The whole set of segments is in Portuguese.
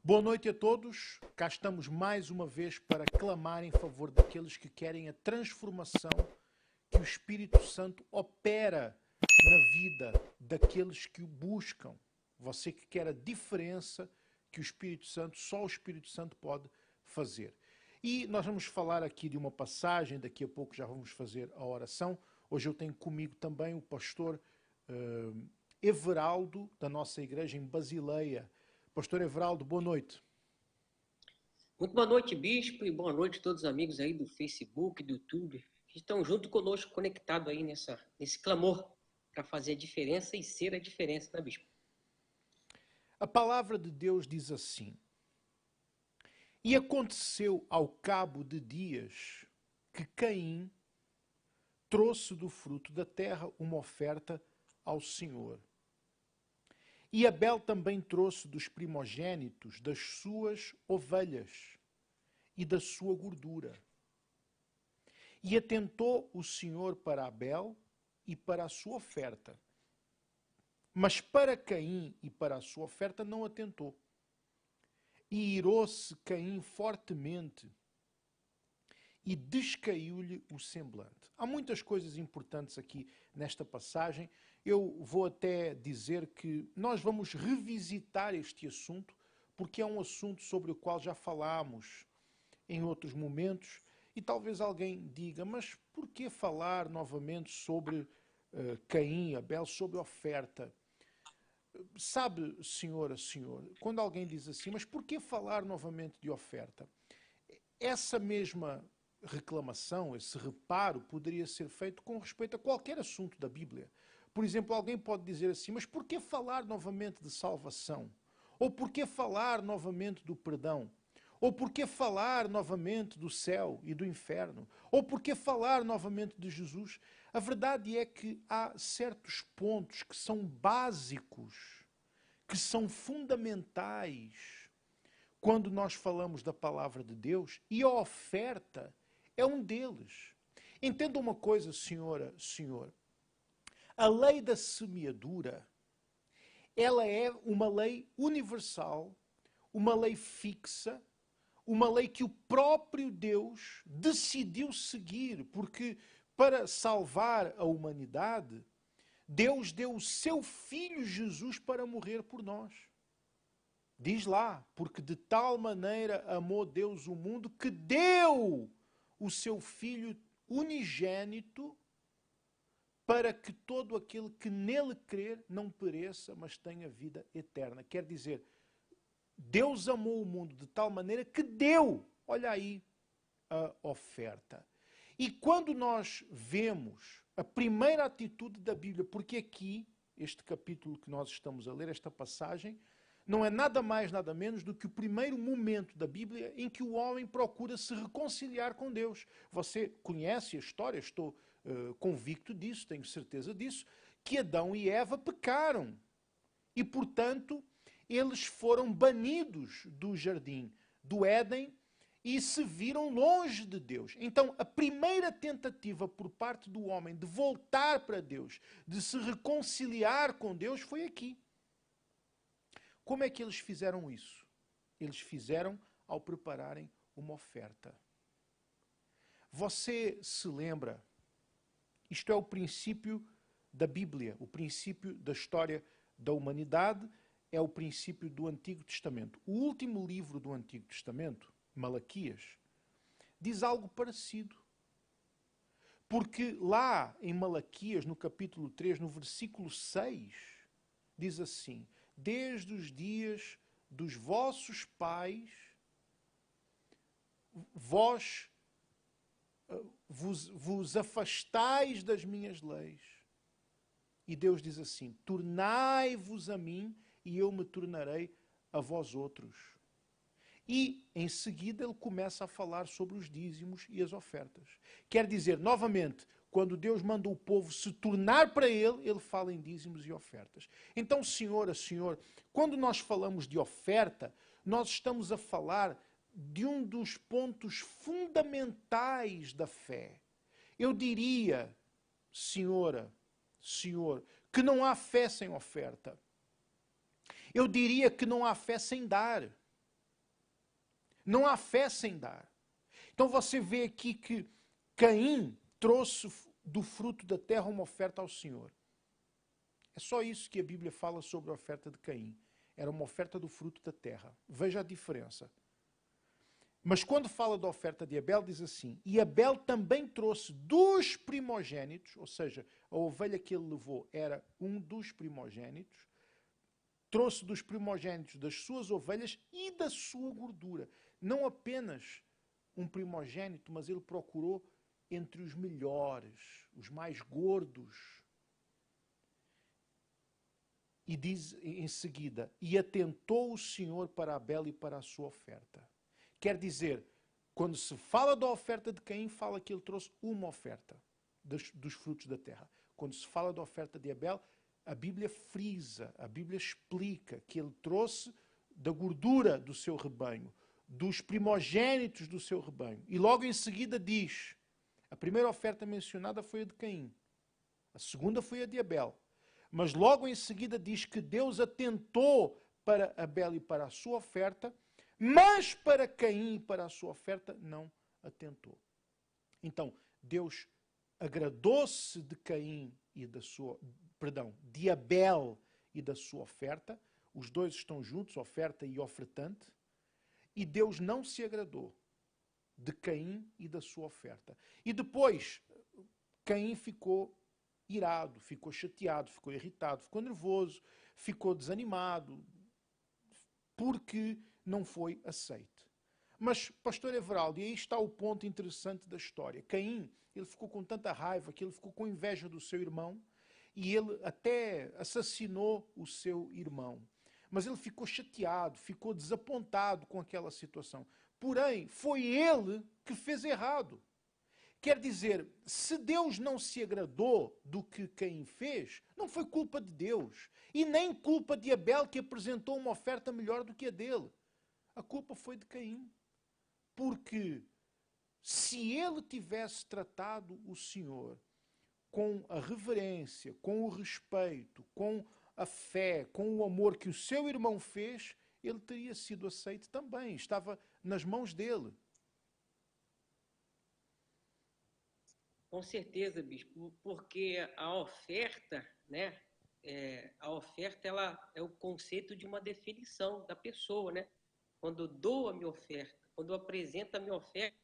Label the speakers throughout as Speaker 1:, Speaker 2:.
Speaker 1: Boa noite a todos. Cá estamos mais uma vez para clamar em favor daqueles que querem a transformação que o Espírito Santo opera na vida daqueles que o buscam. Você que quer a diferença que o Espírito Santo, só o Espírito Santo pode fazer. E nós vamos falar aqui de uma passagem, daqui a pouco já vamos fazer a oração. Hoje eu tenho comigo também o pastor Everaldo, da nossa igreja em Basileia. Pastor Everaldo, boa noite.
Speaker 2: Muito boa noite, Bispo, e boa noite a todos os amigos aí do Facebook, do YouTube, que estão junto conosco, conectados aí nesse clamor para fazer a diferença e ser a diferença, né, Bispo?
Speaker 1: A palavra de Deus diz assim: E aconteceu ao cabo de dias que Caim trouxe do fruto da terra uma oferta ao Senhor. E Abel também trouxe dos primogênitos das suas ovelhas e da sua gordura. E atentou o Senhor para Abel e para a sua oferta. Mas para Caim e para a sua oferta não atentou. E irou-se Caim fortemente e descaiu-lhe o semblante. Há muitas coisas importantes aqui nesta passagem. Eu vou até dizer que nós vamos revisitar este assunto, porque é um assunto sobre o qual já falámos em outros momentos, e talvez alguém diga, mas por que falar novamente sobre Caim, Abel, sobre oferta? Sabe, senhor, quando alguém diz assim, mas por que falar novamente de oferta? Essa mesma reclamação, esse reparo, poderia ser feito com respeito a qualquer assunto da Bíblia. Por exemplo, alguém pode dizer assim, mas por que falar novamente de salvação? Ou por que falar novamente do perdão? Ou por que falar novamente do céu e do inferno? Ou por que falar novamente de Jesus? A verdade é que há certos pontos que são básicos, que são fundamentais quando nós falamos da palavra de Deus, e a oferta é um deles. Entenda uma coisa, senhora, senhor. A lei da semeadura, ela é uma lei universal, uma lei fixa, uma lei que o próprio Deus decidiu seguir, porque para salvar a humanidade, Deus deu o seu Filho Jesus para morrer por nós. Diz lá, porque de tal maneira amou Deus o mundo que deu o seu Filho unigênito para que todo aquele que nele crer não pereça, mas tenha vida eterna. Quer dizer, Deus amou o mundo de tal maneira que deu, olha aí, a oferta. E quando nós vemos a primeira atitude da Bíblia, porque aqui, este capítulo que nós estamos a ler, esta passagem, não é nada mais, nada menos do que o primeiro momento da Bíblia em que o homem procura se reconciliar com Deus. Você conhece a história, estou convicto disso, tenho certeza disso, que Adão e Eva pecaram. E, portanto, eles foram banidos do jardim do Éden e se viram longe de Deus. Então, a primeira tentativa por parte do homem de voltar para Deus, de se reconciliar com Deus, foi aqui. Como é que eles fizeram isso? Eles fizeram ao prepararem uma oferta. Você se lembra? Isto é o princípio da Bíblia, o princípio da história da humanidade, é o princípio do Antigo Testamento. O último livro do Antigo Testamento, Malaquias, diz algo parecido. Porque lá em Malaquias, no capítulo 3, no versículo 6, diz assim: desde os dias dos vossos pais, vós vos afastais das minhas leis. E Deus diz assim: tornai-vos a mim e eu me tornarei a vós outros. E, em seguida, ele começa a falar sobre os dízimos e as ofertas. Quer dizer, novamente, quando Deus manda o povo se tornar para ele, ele fala em dízimos e ofertas. Então, senhora, senhor, quando nós falamos de oferta, nós estamos a falar de um dos pontos fundamentais da fé. Eu diria, senhora, senhor, que não há fé sem oferta. Eu diria que não há fé sem dar. Não há fé sem dar. Então você vê aqui que Caim trouxe do fruto da terra uma oferta ao Senhor. É só isso que a Bíblia fala sobre a oferta de Caim. Era uma oferta do fruto da terra. Veja a diferença. Mas quando fala da oferta de Abel, diz assim: e Abel também trouxe dos primogênitos, ou seja, a ovelha que ele levou era um dos primogênitos, trouxe dos primogênitos das suas ovelhas e da sua gordura. Não apenas um primogênito, mas ele procurou entre os melhores, os mais gordos. E diz em seguida: e atentou o Senhor para Abel e para a sua oferta. Quer dizer, quando se fala da oferta de Caim, fala que ele trouxe uma oferta dos frutos da terra. Quando se fala da oferta de Abel, a Bíblia frisa, a Bíblia explica que ele trouxe da gordura do seu rebanho, dos primogênitos do seu rebanho. E logo em seguida diz, a primeira oferta mencionada foi a de Caim, a segunda foi a de Abel. Mas logo em seguida diz que Deus atentou para Abel e para a sua oferta, mas para Caim e para a sua oferta não atentou. Então, Deus agradou-se de Caim e de Abel e da sua oferta. Os dois estão juntos, oferta e ofertante. E Deus não se agradou de Caim e da sua oferta. E depois, Caim ficou irado, ficou chateado, ficou irritado, ficou nervoso, ficou desanimado, porque não foi aceito. Mas, pastor Everaldo, e aí está o ponto interessante da história. Caim, ele ficou com tanta raiva que ele ficou com inveja do seu irmão e ele até assassinou o seu irmão. Mas ele ficou chateado, ficou desapontado com aquela situação. Porém, foi ele que fez errado. Quer dizer, se Deus não se agradou do que Caim fez, não foi culpa de Deus. E nem culpa de Abel, que apresentou uma oferta melhor do que a dele. A culpa foi de Caim. Porque se ele tivesse tratado o Senhor com a reverência, com o respeito, com a fé, com o amor que o seu irmão fez, ele teria sido aceito também. Estava nas mãos dele.
Speaker 2: Com certeza, bispo, porque a oferta, né? A oferta, ela é o conceito de uma definição da pessoa, né? Quando eu dou a minha oferta, quando eu apresento a minha oferta,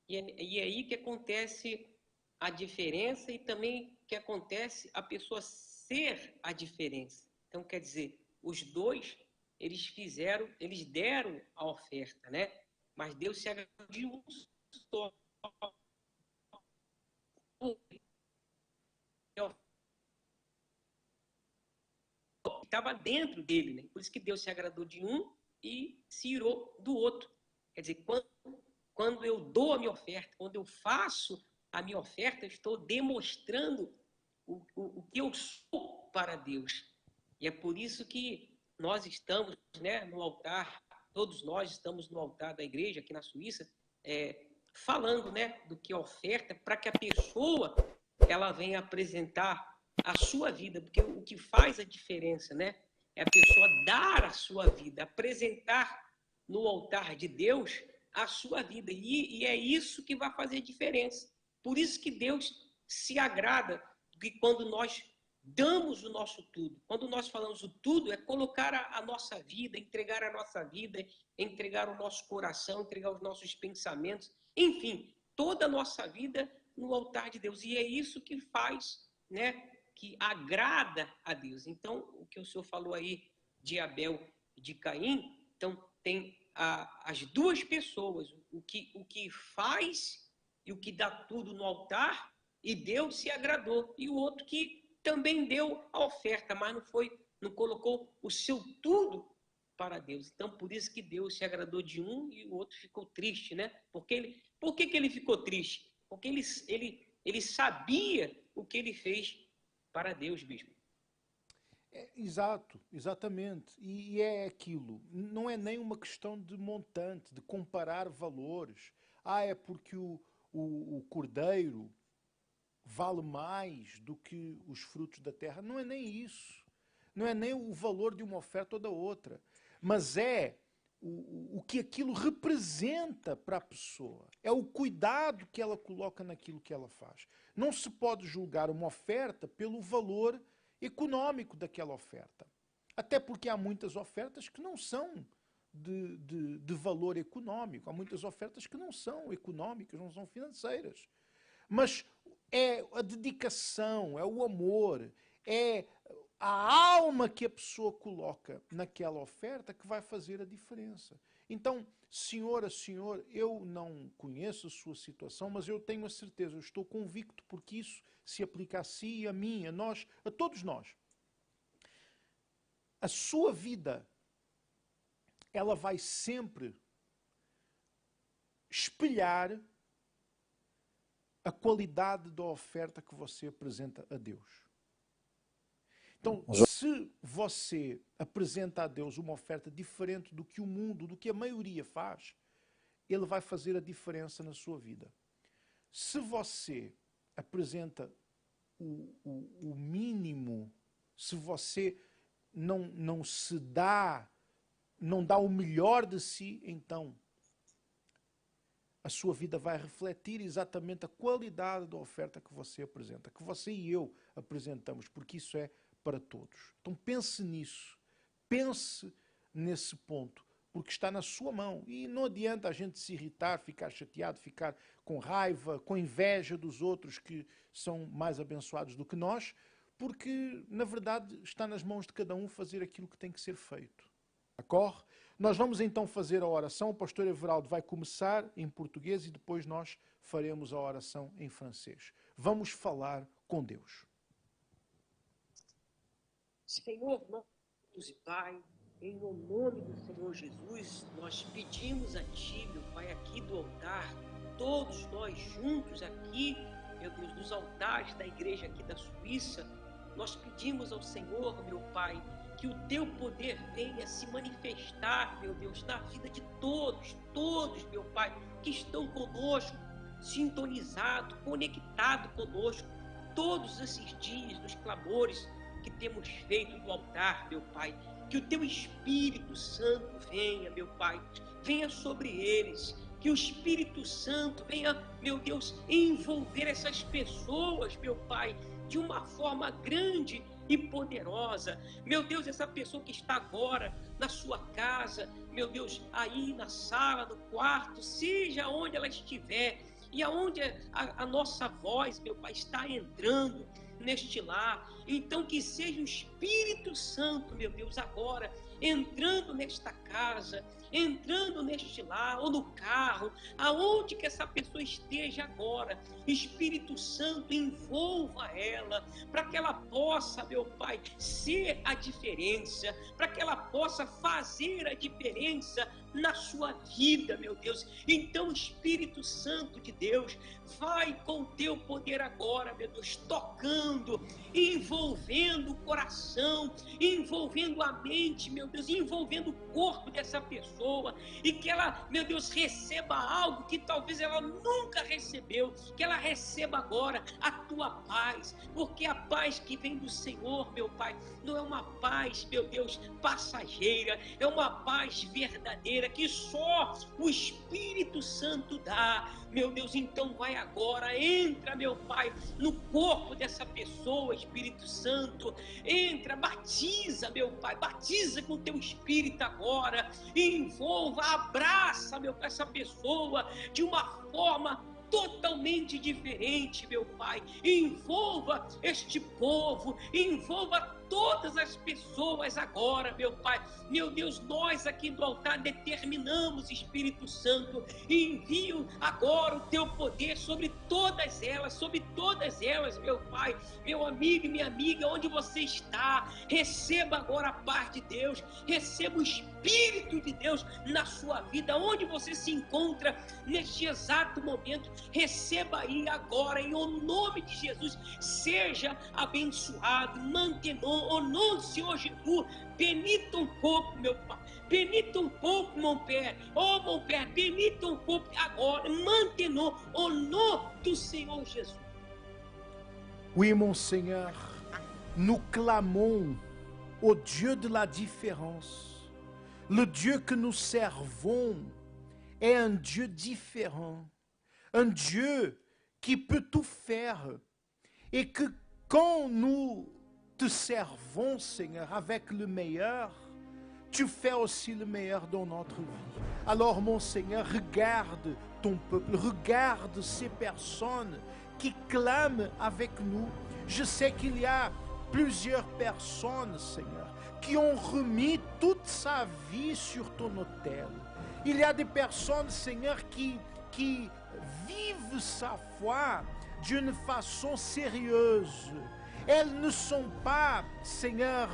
Speaker 2: e é aí que acontece a diferença e também que acontece a pessoa ser a diferença. Então, quer dizer, os dois, eles deram a oferta, né? Mas Deus se agradou de um só. Estava dentro dele, né? Por isso que Deus se agradou de um e se irou do outro. Quer dizer, quando eu dou a minha oferta, quando eu faço a minha oferta, eu estou demonstrando o que eu sou para Deus. E é por isso que nós estamos, né, no altar, todos nós estamos no altar da igreja aqui na Suíça, falando, né, do que oferta, para que a pessoa ela venha apresentar a sua vida, porque o que faz a diferença, né, é a pessoa dar a sua vida, apresentar no altar de Deus a sua vida, e é isso que vai fazer diferença. Por isso que Deus se agrada que quando nós damos o nosso tudo, quando nós falamos o tudo, é colocar a nossa vida, entregar a nossa vida, entregar o nosso coração, entregar os nossos pensamentos, enfim, toda a nossa vida no altar de Deus. E é isso que faz, né, que agrada a Deus. Então, o que o senhor falou aí de Abel e de Caim, então tem as duas pessoas, o que faz e o que dá tudo no altar, e Deus se agradou. E o outro que também deu a oferta, mas não colocou o seu tudo para Deus. Então, por isso que Deus se agradou de um e o outro ficou triste, né? Por que ele ficou triste? Porque ele sabia o que ele fez para Deus, bispo.
Speaker 1: Exato, exatamente. E é aquilo. Não é nem uma questão de montante, de comparar valores. É porque o cordeiro vale mais do que os frutos da terra. Não é nem isso. Não é nem o valor de uma oferta ou da outra. Mas é o que aquilo representa para a pessoa. É o cuidado que ela coloca naquilo que ela faz. Não se pode julgar uma oferta pelo valor econômico daquela oferta. Até porque há muitas ofertas que não são de valor econômico. Há muitas ofertas que não são económicas, não são financeiras. Mas é a dedicação, é o amor, é a alma que a pessoa coloca naquela oferta que vai fazer a diferença. Então, senhora, senhor, eu não conheço a sua situação, mas eu tenho a certeza, eu estou convicto, porque isso se aplica a si, a mim, a nós, a todos nós. A sua vida, ela vai sempre espelhar a qualidade da oferta que você apresenta a Deus. Então, se você apresenta a Deus uma oferta diferente do que o mundo, do que a maioria faz, Ele vai fazer a diferença na sua vida. Se você apresenta o mínimo, se você não se dá, não dá o melhor de si, então a sua vida vai refletir exatamente a qualidade da oferta que você apresenta, que você e eu apresentamos, porque isso é para todos. Então pense nisso, pense nesse ponto, porque está na sua mão. E não adianta a gente se irritar, ficar chateado, ficar com raiva, com inveja dos outros que são mais abençoados do que nós, porque, na verdade, está nas mãos de cada um fazer aquilo que tem que ser feito. Acorre? Nós vamos então fazer a oração. O pastor Everaldo vai começar em português e depois nós faremos a oração em francês. Vamos falar com Deus.
Speaker 2: Senhor, nosso Deus e Pai, em nome do Senhor Jesus, nós pedimos a Ti, meu Pai, aqui do altar, todos nós juntos aqui, meu Deus, dos altares da igreja aqui da Suíça, nós pedimos ao Senhor, meu Pai, que o Teu poder venha se manifestar, meu Deus, na vida de todos, meu Pai, que estão conosco, sintonizados, conectados conosco, todos esses dias, nos clamores que temos feito no altar, meu Pai, que o Teu Espírito Santo venha, meu Pai, venha sobre eles, que o Espírito Santo venha, meu Deus, envolver essas pessoas, meu Pai, de uma forma grande e poderosa. Meu Deus, essa pessoa que está agora na sua casa, meu Deus, aí na sala, no quarto, seja onde ela estiver, e aonde a nossa voz, meu Pai, está entrando neste lar, então que seja o Espírito Santo, meu Deus, agora entrando nesta casa, entrando neste lar, ou no carro, aonde que essa pessoa esteja agora, Espírito Santo envolva ela, para que ela possa, meu Pai, ser a diferença, para que ela possa fazer a diferença na sua vida, meu Deus. Então, Espírito Santo de Deus, vai com o Teu poder agora, meu Deus, tocando, envolvendo o coração, envolvendo a mente, meu Deus, envolvendo o corpo dessa pessoa, e que ela, meu Deus, receba algo que talvez ela nunca recebeu, que ela receba agora a Tua paz, porque a paz que vem do Senhor, meu Pai, não é uma paz, meu Deus, passageira, é uma paz verdadeira, que só o Espírito Santo dá, meu Deus. Então vai agora, entra, meu Pai, no corpo dessa pessoa, Espírito Santo, entra, batiza, meu Pai, batiza com o Teu Espírito agora, envolva, abraça, meu Pai, essa pessoa de uma forma totalmente diferente, meu Pai. Envolva este povo, envolva todas as pessoas agora, meu Pai. Meu Deus, nós aqui do altar determinamos, Espírito Santo, envio agora o Teu poder sobre todas elas, meu Pai. Meu amigo e minha amiga, onde você está, receba agora a paz de Deus, receba o Espírito de Deus na sua vida, onde você se encontra neste exato momento, receba aí agora, em nome de Jesus, seja abençoado, mantenons, au nom du Senhor Jesus, bénis ton peuple, meu Pai, bénis ton peuple, mon Père, oh mon Père, bénis ton peuple agora, maintenant, au nom do Senhor Jesus.
Speaker 1: Oui, mon Seigneur, nous clamons au Dieu de la différence, Le Dieu que nous servons est un Dieu différent, un Dieu qui peut tout faire, et que quand nous te servons, Seigneur, avec le meilleur, tu fais aussi le meilleur dans notre vie. Alors, mon Seigneur, regarde ton peuple, regarde ces personnes qui clament avec nous. Je sais qu'il y a plusieurs personnes, Seigneur, qui ont remis toute sa vie sur ton autel. Il y a des personnes, Seigneur, qui vivent sa foi d'une façon sérieuse. Elles ne sont pas, Seigneur,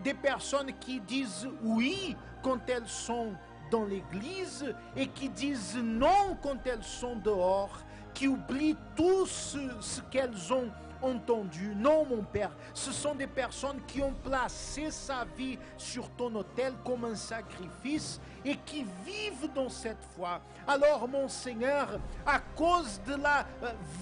Speaker 1: des personnes qui disent oui quand elles sont dans l'église et qui disent non quand elles sont dehors, qui oublient tout ce qu'elles ont entendu. Non, mon Père, ce sont des personnes qui ont placé sa vie sur ton autel comme un sacrifice et qui vivent dans cette foi. Alors, mon Seigneur, à cause de la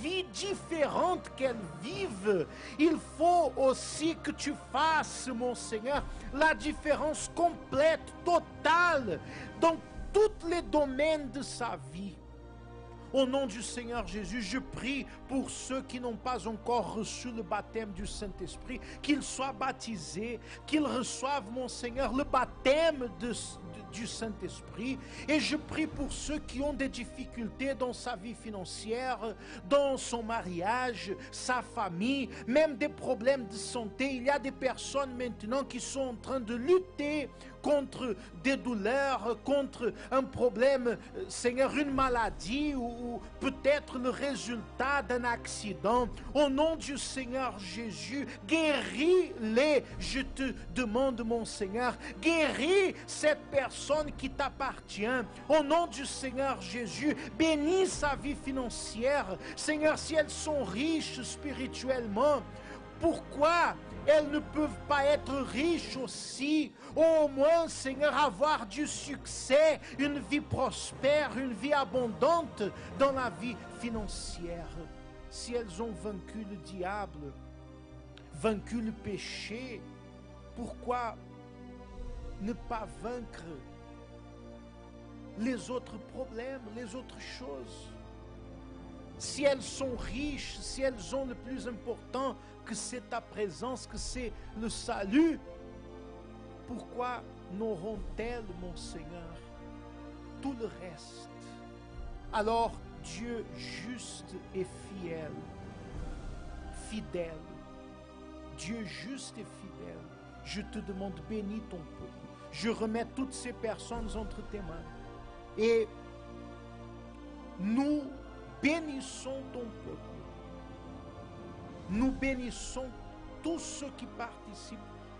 Speaker 1: vie différente qu'elles vivent, il faut aussi que tu fasses, mon Seigneur, la différence complète, totale, dans tous les domaines de sa vie. Au nom du Seigneur Jésus, je prie pour ceux qui n'ont pas encore reçu le baptême du Saint-Esprit, qu'ils soient baptisés, qu'ils reçoivent, mon Seigneur, le baptême du Saint-Esprit. Et je prie pour ceux qui ont des difficultés dans sa vie financière, dans son mariage, sa famille, même des problèmes de santé. Il y a des personnes maintenant qui sont en train de lutter contre des douleurs, contre un problème, Seigneur, une maladie ou peut-être le résultat d'un accident. Au nom du Seigneur Jésus, guéris-les, je te demande, mon Seigneur, guéris cette personne qui t'appartient. Au nom du Seigneur Jésus, bénis sa vie financière. Seigneur, si elles sont riches spirituellement, pourquoi elles ne peuvent pas être riches aussi? Au moins, Seigneur, avoir du succès, une vie prospère, une vie abondante dans la vie financière. Si elles ont vaincu le diable, vaincu le péché, pourquoi ne pas vaincre les autres problèmes, les autres choses? Si elles sont riches, si elles ont le plus important, que c'est ta présence, que c'est le salut, pourquoi n'auront-elles, mon Seigneur, tout le reste? Alors, Dieu juste et fidèle, Dieu juste et fidèle, je te demande, bénis ton peuple. Je remets toutes ces personnes entre tes mains. Et nous bénissons ton peuple. Nous bénissons tous ceux qui participent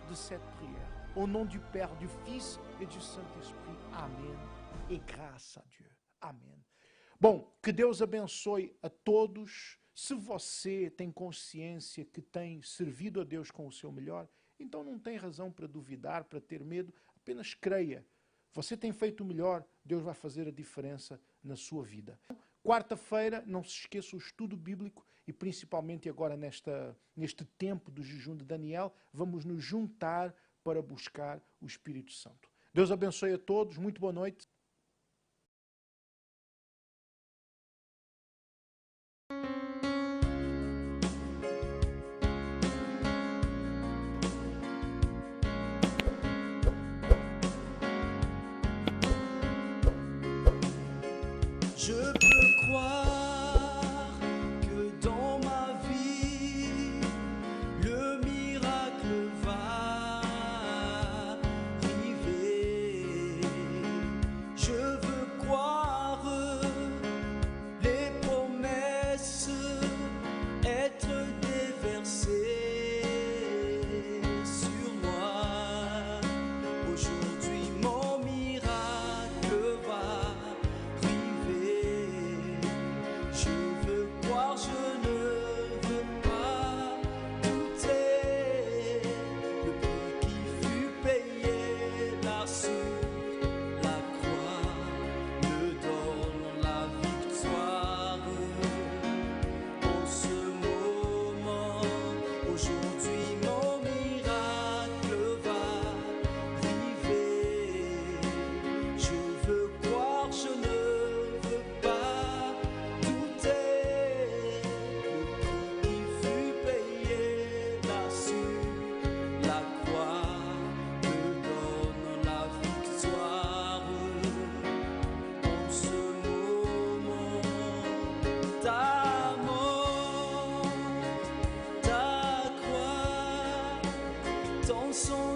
Speaker 1: de cette prière. Au nom du Père, du Fils et du Saint-Esprit. Amém. E graças a Deus. Amém. Bom, que Deus abençoe a todos. Se você tem consciência que tem servido a Deus com o seu melhor, então não tem razão para duvidar, para ter medo. Apenas creia. Você tem feito o melhor, Deus vai fazer a diferença na sua vida. Quarta-feira, não se esqueça o estudo bíblico e principalmente agora neste tempo do jejum de Daniel, vamos nos juntar para buscar o Espírito Santo. Deus abençoe a todos, muito boa noite.
Speaker 3: Je peux croire que dans ma vie, le miracle va arriver. Je veux croire les promesses être déversées sur moi. Aujourd'hui, mon miracle va arriver. son